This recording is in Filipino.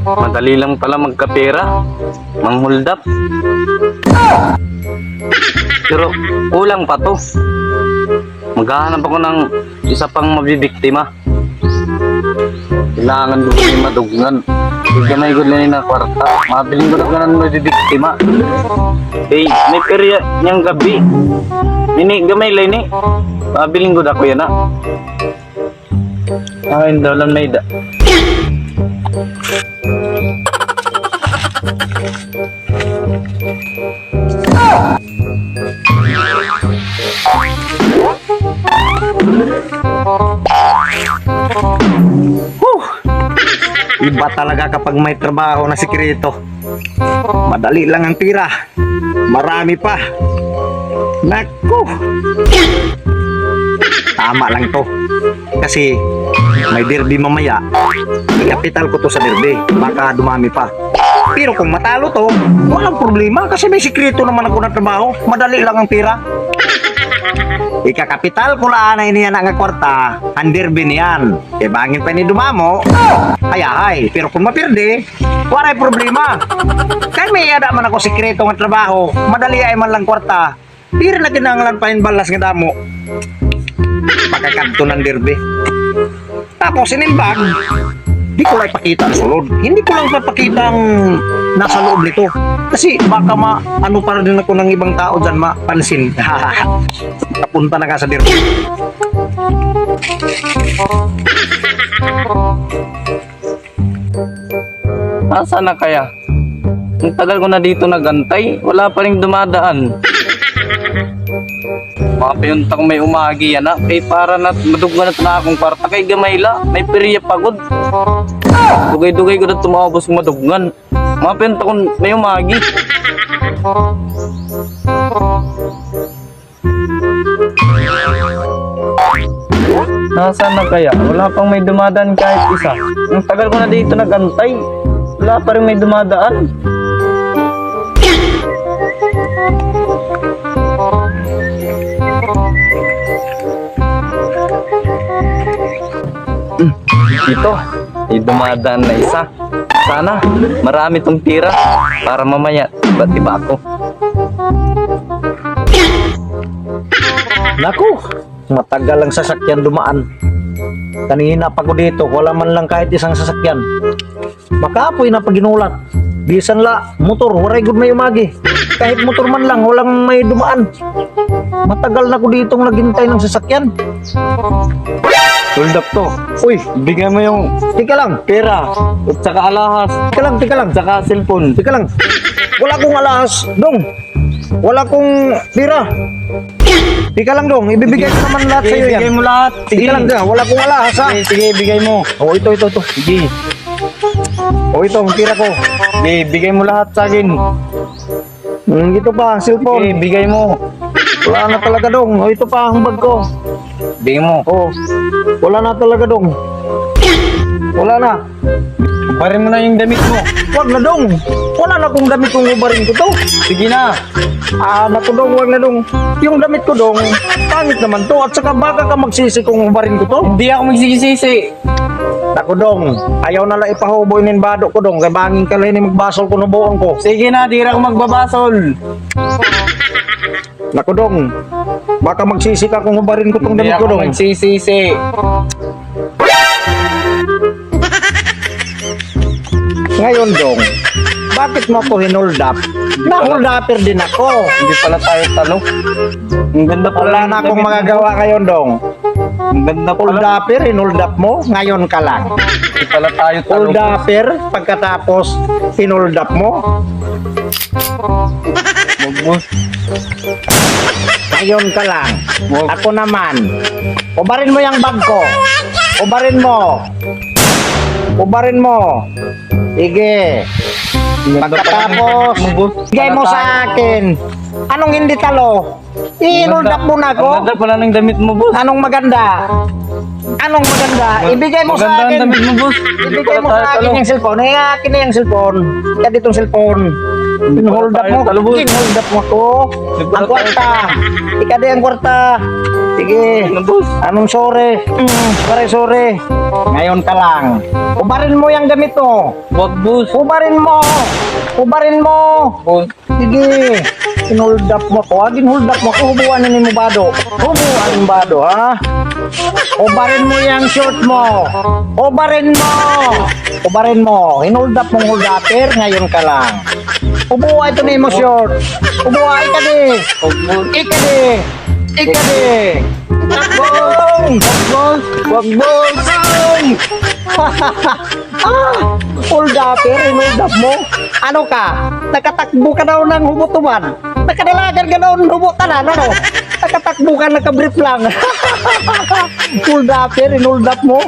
Madali lang pala magkapera, manghuldap. Pero kulang pa to. Maghahanap ako ng isa pang mabibiktima. Kailangan doon yung madugnan. Huwag ka may gudlan na kwarta. Mabiling ko na ng mabibiktima. Eh, may perya niyang gabi. Ini, gamay lang ni. Mabiling ko na ko yan ha. Ayun daw lang may da. Iba talaga kapag may trabaho na sikreto. Madali lang ang tira. Marami pa. Naku. Tama lang to. Kasi may derby mamaya. Kapital ko to sa derby. Baka dumami pa. Pero kung matalo to, walang problema kasi may sikreto naman ako na trabaho. Madali lang ang tira. Ikakapital ko laan na iniyan ang kwarta, ang derby niyan. E bangin pa ni dumamo, ay. Pero kung mapirde, waray problema. Kaya may ada man ako sikreto ng trabaho, madali ay man lang kwarta. Di rin na kinanglan pa yung balas ng damo. Pagkakanto ng derby. Tapos inimbag, di ko lang ipakita ang sulod. Hindi ko lang ipapakita ang nasa loob nito. Kasi baka ano para din ako ng ibang tao dyan mapansin. Napunta na ka sa derby. Nasaan na kaya? Ang tagal ko na dito nagantay, wala pa rin dumadaan. Mga piyunta ko may umagi yan ha. Kay para na madugman na akong kwarta kay gamayla. May periya pagod. Dugay-dugay ko na tumabos ng madugnan. Mga piyunta ko may umagi. Nasaan na kaya? Wala pang may dumadaan kahit isa. Ang tagal ko na dito nagantay. Wala pa rin may dumadaan. Ito, may dumadaan na isa. Sana, marami tong tira para mamaya iba-iba ako. Naku, matagal ang sasakyan dumaan. Kanina pa ko dito, wala man lang kahit isang sasakyan. Makapoy na paginulat. Bisan la, motor, waray good may umagi. Kahit motor man lang, walang may dumaan. Matagal na ko ditong naghintay ng sasakyan. Hold up to. Uy, Bigyan mo yung tika lang. pera at saka alahas. Tika lang. Saka cellphone. Tika lang. Wala kong alahas, dong. Wala kong pira. Tika lang, dong. Ibibigay ko naman lahat sa iyo yan. Bigay mo lahat. Tika lang, dong. Wala kong alahas, ha. Sige, bigay mo. Oh, ito. Sige. Oh, ito, ang pira ko. Sige, bigay mo lahat sa akin. Ito pa, Sige, cellphone. bigay mo. Wala na talaga, dong. Oh, ito pa, ang bag ko. Bigay mo. Oh, wala na talaga, dong. Wala na. Parin mo na yung damit mo. Wag na, dong. Wala na kung damit kong ubarin ko to. Sige na. Naku, dong. Wag na, dong. Yung damit ko, dong, pangit naman to. At saka baka ka magsisi kung ubarin ko to. Hindi ako magsisisi. Naku, dong. Ayaw na lang ipahuboy ng bado ko, dong. Kaya bangin ka lang magbasol ko ng buong ko. Sige na, di rin ako magbabasol. Naku, dong. Baka magsisi ka kung ubarin ko tong Hindi damit ko, ako dong. magsisisi. Ngayon, dong, bakit mo ako hinold up? Na-hold upper din ako. Hindi pala tayo talo. Ang ganda pala. Wala na akong magagawa ngayon, dong. Ang ganda Hold pala. upper, hinold up mo, ngayon ka lang. Hindi pala tayo talo. Hold upper, pagkatapos hinold up mo, Wag mo. ngayon ka lang. Wag. Ako naman. Ubarin mo yung bag ko. Ubarin mo. Ubarin mo. Sige. Pagkatapos, bigay mo sa akin. Anong hindi talo? I-hold up mo na Ang ko. ganda pala ng damit mo, boss. Anong maganda? Anong maganda? Ibigay mo sa Maganda ang akin. damit mo, boss. Hindi Ibigay pala mo tayo sa akin talo. yung cellphone. Akin na yung cellphone. Kaya ditong cellphone. Hold up mo. Talubos. Hold up mo ko. Ang kwarta. Ika di ang kwarta. Sige. Ano, boss? Anong sore? Sore. Ngayon ka lang. Ubarin mo yung gamit mo. Wag, boss. Ubarin mo. Boss. Sige. Hold up mo ko. Agin hold up mo ko. Hubuan ni mo bado. Hubuan mo bado, ha? Ubarin mo yung short mo. Ubarin mo. Hinold up mong hold upper. Ngayon ka lang. Ubuha ito ni mo short. Ubuha, ika di. Wag, boss. Ika di. Takbong! Wag, boss. Hold upper, hinold up mo. Ano ka? Nakatakbo ka daw ng hubutuman. Nakadalagan ka daw ng hubutan, ano? Nakatakbo ka, nakabrief lang. Hold upper, hinold up mo.